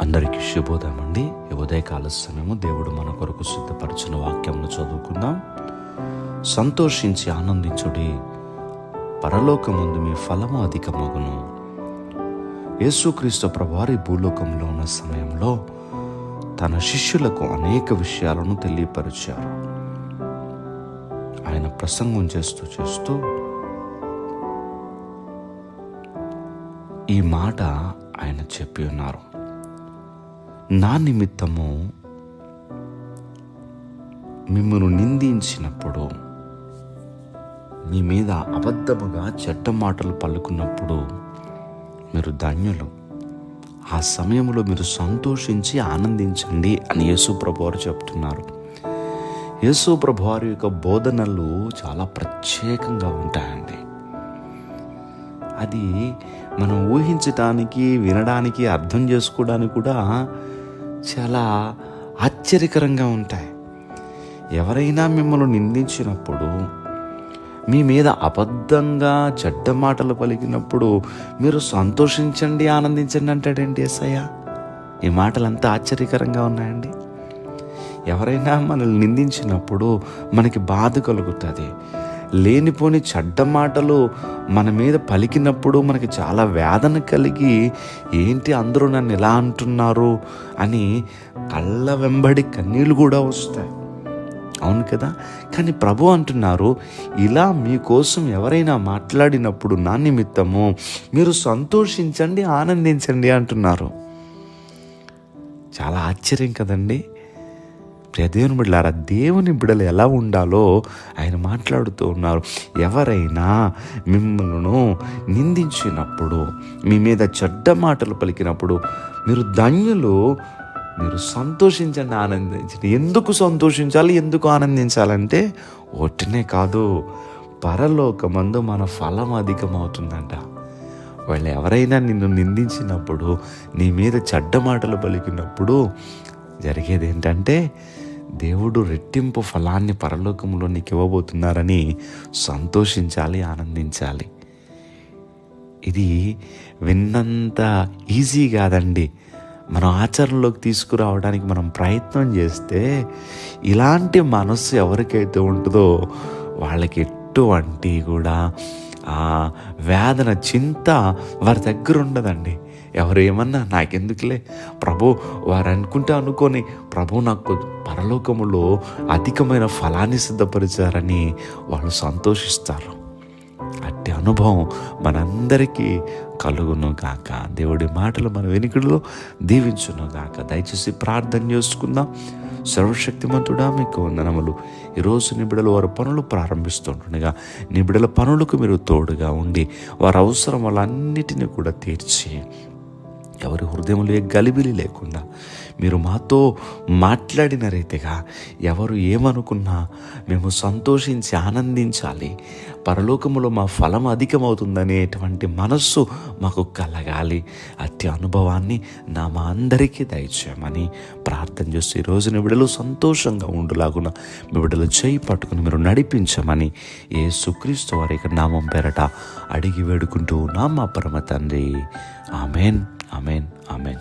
అందరికీ శుభోదయం అండి. ఈ ఉదయకాల సమయము దేవుడు మన కొరకు సిద్ధపరిచిన వాక్యమును చదువుకుందాం. సంతోషించి ఆనందించుడి, పరలోకమందు మీ ఫలము అధికమగును. యేసుక్రీస్తు ప్రభువారు భూలోకంలో ఉన్న సమయంలో తన శిష్యులకు అనేక విషయాలను తెలియపరిచారు. ఆయన ప్రసంగం చేస్తూ ఈ మాట ఆయన చెప్పి ఉన్నారు. నా నిమిత్తము మిమ్మల్ని నిందించినప్పుడు, మీ మీద అబద్ధముగా చెడ్డ మాటలు పలుకున్నప్పుడు మీరు ధన్యులు. ఆ సమయంలో మీరు సంతోషించి ఆనందించండి అని యేసు ప్రభువారు చెప్తున్నారు. యేసు ప్రభువారి యొక్క బోధనలు చాలా ప్రత్యేకంగా ఉంటాయండి. అది మనం ఊహించటానికి, వినడానికి, అర్థం చేసుకోవడానికి కూడా చాలా ఆశ్చర్యకరంగా ఉంటాయి. ఎవరైనా మిమ్మల్ని నిందించినప్పుడు, మీ మీద అబద్ధంగా చెడ్డ మాటలు పలికినప్పుడు మీరు సంతోషించండి, ఆనందించండి అంటాడండి యేసయ్య. ఈ మాటలు అంతా ఆశ్చర్యకరంగా ఉన్నాయండి. ఎవరైనా మనల్ని నిందించినప్పుడు మనకి బాధ కలుగుతుంది. లేనిపోని చెడ్డ మాటలు మన మీద పలికినప్పుడు మనకి చాలా వేదన కలిగి, ఏంటి అందరూ నన్ను ఎలా అంటున్నారు అని కళ్ళ వెంబడి కన్నీళ్ళు కూడా వస్తాయి. అవును కదా? కానీ ప్రభు అంటున్నారు, ఇలా మీకోసం ఎవరైనా మాట్లాడినప్పుడు నా నిమిత్తము మీరు సంతోషించండి, ఆనందించండి అంటున్నారు. చాలా ఆశ్చర్యం కదండి. దేవుని బిడ్డలారా, దేవుని బిడ్డలు ఎలా ఉండాలో ఆయన మాట్లాడుతూ ఉన్నారు. ఎవరైనా మిమ్మల్ని నిందించినప్పుడు, మీ మీద చెడ్డ మాటలు పలికినప్పుడు మీరు ధన్యులు, మీరు సంతోషించండి, ఆనందించండి. ఎందుకు సంతోషించాలి, ఎందుకు ఆనందించాలంటే ఒట్టినే కాదు, పరలోకమందు మన ఫలం అధికమవుతుందంట. వాళ్ళు ఎవరైనా నిన్ను నిందించినప్పుడు, నీ మీద చెడ్డ మాటలు పలికినప్పుడు జరిగేది ఏంటంటే, దేవుడు రెట్టింపు ఫలాన్ని పరలోకంలో నీకు ఇవ్వబోతున్నారని సంతోషించాలి, ఆనందించాలి. ఇది విన్నంత ఈజీ కాదండి. మనం ఆచరణలోకి తీసుకురావడానికి మనం ప్రయత్నం చేస్తే, ఇలాంటి మనస్సు ఎవరికైతే ఉంటుందో వాళ్ళకి ఎటువంటి కూడా ఆ వేదన, చింత వారి దగ్గర ఉండదండి. ఎవరు ఏమన్నా నాకెందుకులే ప్రభు, వారు అనుకొని ప్రభు నాకు పరలోకములో అధికమైన ఫలాన్ని సిద్ధపరిచారని వాళ్ళు సంతోషిస్తారు. అట్టి అనుభవం మనందరికీ కలుగును గాక. దేవుడి మాటలు మన వెనుకలో దీవించును గాక. దయచేసి ప్రార్థన చేసుకుందాం. సర్వశక్తిమంతుడా, మీకు వందనములు. ఈరోజు నీ బిడ్డలు వారి పనులు ప్రారంభిస్తుండగా నీ బిడ్డల పనులకు మీరు తోడుగా ఉండి వారి అవసరములన్నిటినీ కూడా తీర్చి, ఎవరి హృదయంలో ఏ గలిబిలి లేకుండా మీరు మాతో మాట్లాడిన రీతిగా ఎవరు ఏమనుకున్నా మేము సంతోషించి ఆనందించాలి, పరలోకములో మా ఫలం అధికమవుతుందనేటువంటి మనస్సు మాకు కలగాలి. అట్టి అనుభవాన్ని మా అందరికీ దయచేయమని ప్రార్థన చేస్తూ ఈరోజు నీ బిడ్డలు సంతోషంగా ఉండులాగున మీ బిడ్డలు చేయి పట్టుకుని మీరు నడిపించమని యేసుక్రీస్తు వారి నామం పేరట అడిగి వేడుకుంటూ మా పరమ తండ్రి. Amen, amen, amen.